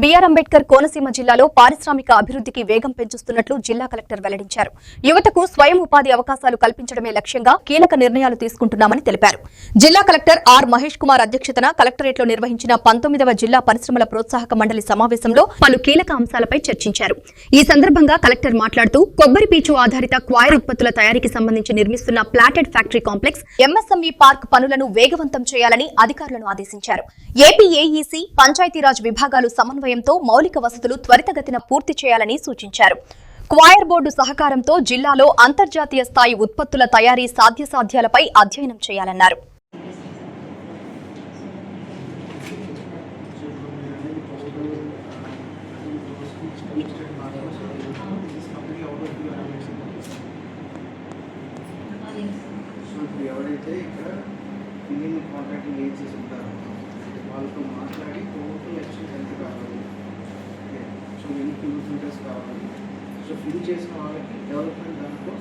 BR Ambedkar Konaseema జిల్లాలో పారిశ్రామిక అభివృద్ధికి వేగం పెంచుతున్నట్లు జిల్లా కలెక్టర్ వెల్లడించారు. యువతకు స్వయం ఉపాధి అవకాశాలు కల్పించడమే లక్ష్యంగా కీలక నిర్ణయాలు తీసుకుంటున్నామని తెలిపారు. జిల్లా కలెక్టర్ ఆర్ మహేష్ కుమార్ అధ్యక్షతన కలెక్టరేట్లో నిర్వహించిన 19వ జిల్లా పరిశ్రమల ప్రోత్సాహక మండలి సమావేశంలో పలు కీలక అంశాలపై చర్చించారు. ఈ సందర్భంగా కలెక్టర్ మాట్లాడుతూ కొబ్బరి పీచు ఆధారిత క్వాయర్ ఉత్పత్తుల తయారీకి సంబంధించి నిర్మిస్తున్న plotted factory complex MSME park పనులను వేగవంతం చేయాలని అధికారులను ఆదేశించారు. ఏపీఏఈసీ పంచాయతీరాజ్ విభాగాలు సమన్వయంతో మౌలిక వసతులు త్వరితగతిన పూర్తి చేయాలని సూచించారు. క్వాయర్ బోర్డు సహకారంతో జిల్లాలో అంతర్జాతీయ స్థాయి ఉత్పత్తుల తయారీ సాధ్యాసాధ్యాలపై అధ్యయనం చేయాలన్నారు. ఎవరైతే ఇక్కడ ఫిల్లింగ్ కాంట్రాక్టింగ్ ఏజెన్సీస్ ఉంటారో వాళ్ళతో మాట్లాడి టోటల్ ఎక్స్చేంజ్ ఎంత కావాలి, సో ఎన్ని కిలోమీటర్స్ కావాలి, సో ఫిల్ చేసిన వాళ్ళకి డెవలప్మెంట్ దాంట్లో